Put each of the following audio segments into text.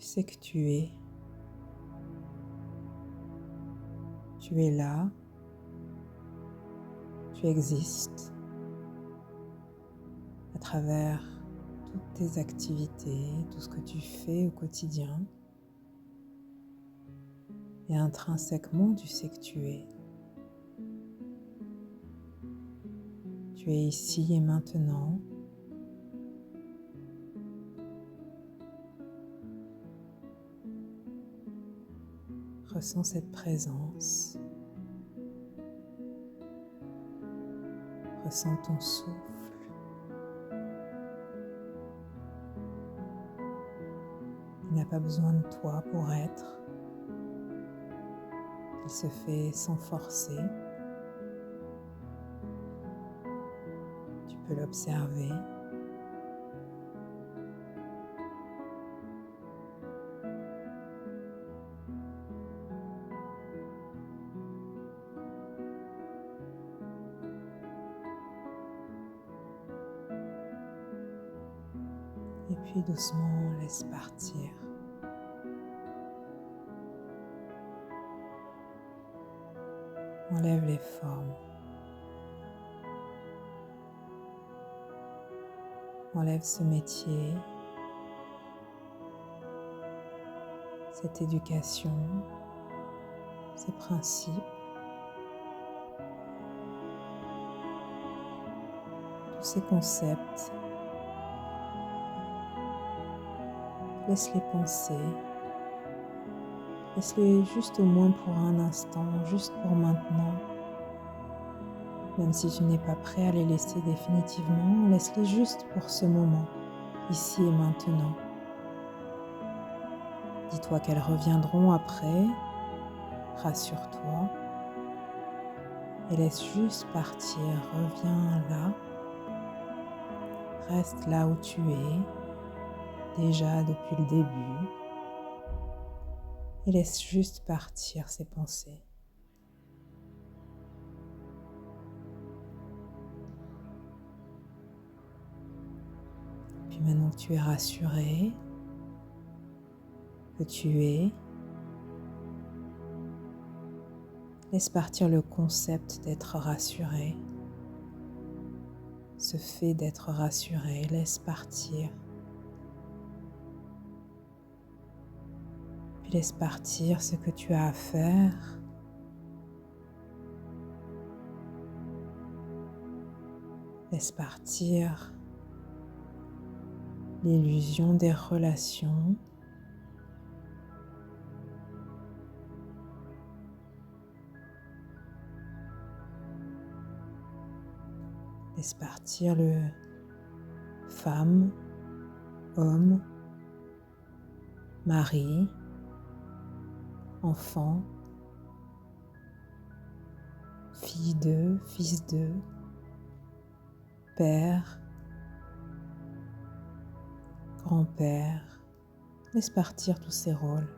sais que tu es. Tu es là. Tu existes à travers toutes tes activités, tout ce que tu fais au quotidien. Et intrinsèquement, tu sais que tu es. Tu es ici et maintenant. Ressens cette présence. Ressens ton souffle. Il n'a pas besoin de toi pour être. Il se fait sans forcer. Tu peux l'observer. Et puis doucement, laisse partir. Enlève les formes. Enlève ce métier, cette éducation, ces principes. Tous ces concepts. Laisse-les penser. Laisse-les juste au moins pour un instant, juste pour maintenant. Même si tu n'es pas prêt à les laisser définitivement, laisse-les juste pour ce moment, ici et maintenant. Dis-toi qu'elles reviendront après, rassure-toi et laisse juste partir. Reviens là, reste là où tu es, déjà depuis le début, et laisse juste partir ces pensées. Puis maintenant que tu es rassuré, que tu es, laisse partir le concept d'être rassuré. Ce fait d'être rassuré, laisse partir. Puis laisse partir ce que tu as à faire. Laisse partir l'illusion des relations. Laisse partir le femme, homme, mari, enfant, fille d'eux, fils d'eux, père, grand-père. Laisse partir tous ces rôles.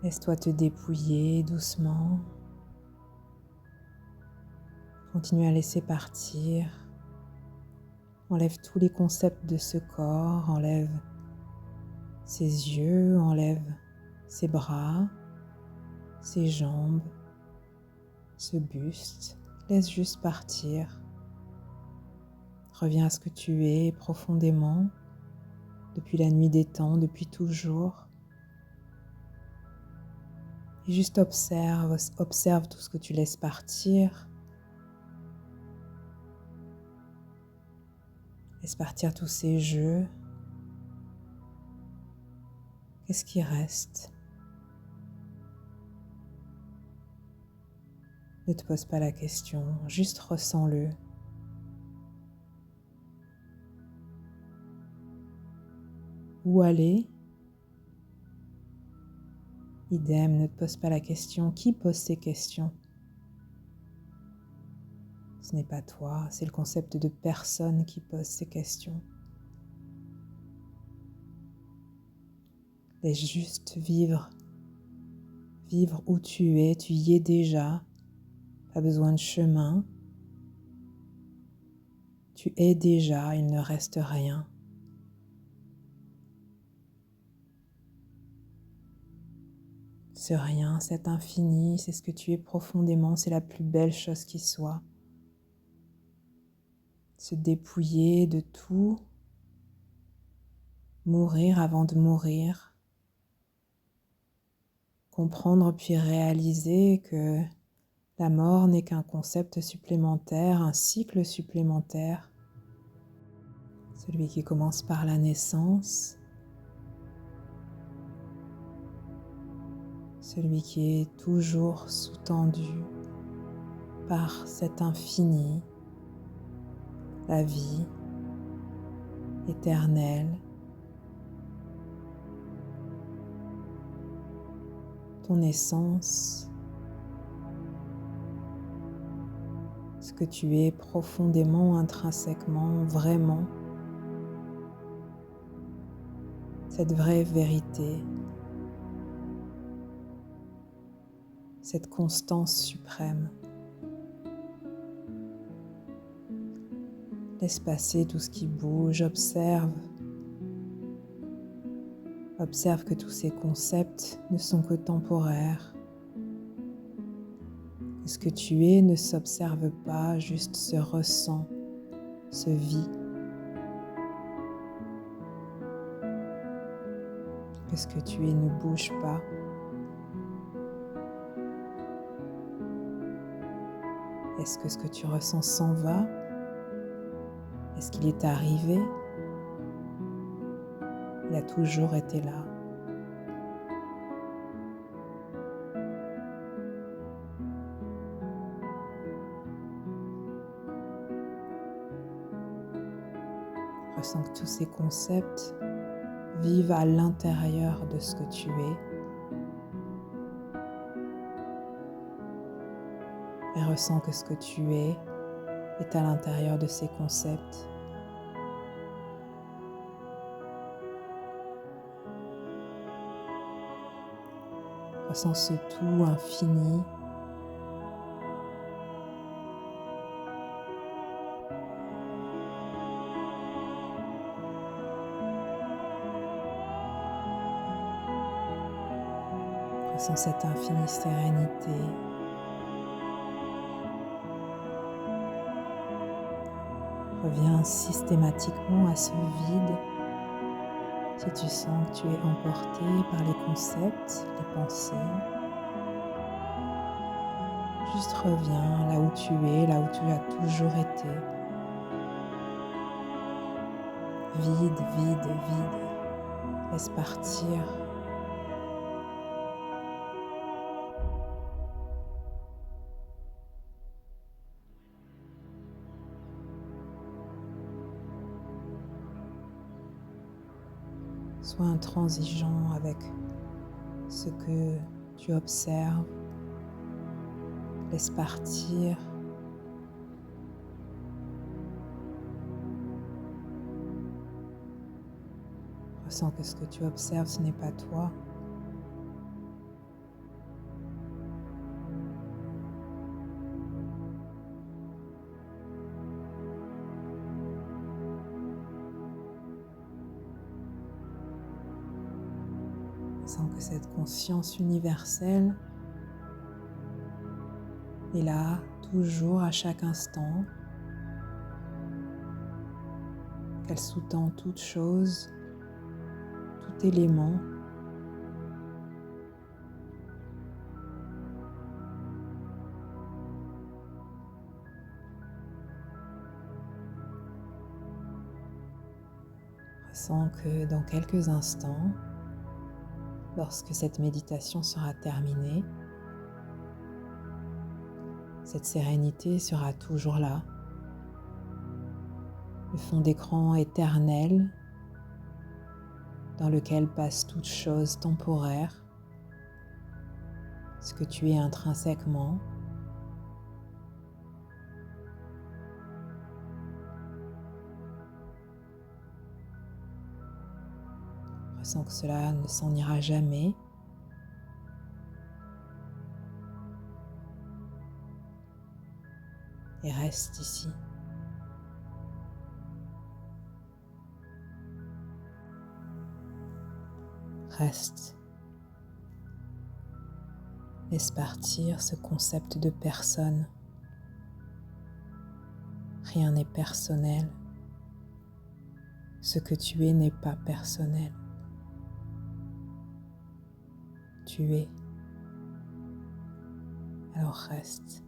Laisse-toi te dépouiller doucement. Continue à laisser partir. Enlève tous les concepts de ce corps. Enlève ses yeux, enlève ses bras, ses jambes, ce buste. Laisse juste partir. Reviens à ce que tu es profondément, depuis la nuit des temps, depuis toujours. Et juste observe tout ce que tu laisses partir. Laisse partir tous ces jeux. Qu'est-ce qui reste? Ne te pose pas la question, juste ressens-le. Où aller? Idem, ne te pose pas la question. Qui pose ces questions? Ce n'est pas toi, c'est le concept de personne qui pose ces questions. Laisse juste vivre. Vivre où tu y es déjà. Pas besoin de chemin. Tu es déjà, il ne reste rien. Ce rien, cet infini, c'est ce que tu es profondément, c'est la plus belle chose qui soit. Se dépouiller de tout, mourir avant de mourir, comprendre puis réaliser que la mort n'est qu'un concept supplémentaire, un cycle supplémentaire, celui qui commence par la naissance, celui qui est toujours sous-tendu par cet infini, la vie éternelle, ton essence, ce que tu es profondément, intrinsèquement, vraiment, cette vraie vérité, cette constance suprême. Laisse passer tout ce qui bouge, observe que tous ces concepts ne sont que temporaires, que ce que tu es ne s'observe pas, juste se ressent, se vit, que ce que tu es ne bouge pas. Est-ce que ce que tu ressens s'en va? Est-ce qu'il est arrivé? Il a toujours été là. Ressens que tous ces concepts vivent à l'intérieur de ce que tu es et ressens que ce que tu es à l'intérieur de ces concepts. Ressens ce tout infini. Ressens cette infinie sérénité. Reviens systématiquement à ce vide. Si tu sens que tu es emporté par les concepts, les pensées, juste reviens là où tu es, là où tu as toujours été. Vide, vide, vide. Laisse partir. Sois intransigeant avec ce que tu observes. Laisse partir. Ressens que ce que tu observes, ce n'est pas toi. Ressens que cette conscience universelle est là, toujours, à chaque instant, qu'elle sous-tend toute chose, tout élément. Ressens que dans quelques instants, lorsque cette méditation sera terminée, cette sérénité sera toujours là. Le fond d'écran éternel dans lequel passe toute chose temporaire, ce que tu es intrinsèquement. Ressens que cela ne s'en ira jamais. Et reste ici. Reste Laisse partir ce concept de personne. Rien n'est personnel. Ce que tu es n'est pas personnel. Tu es. Alors reste.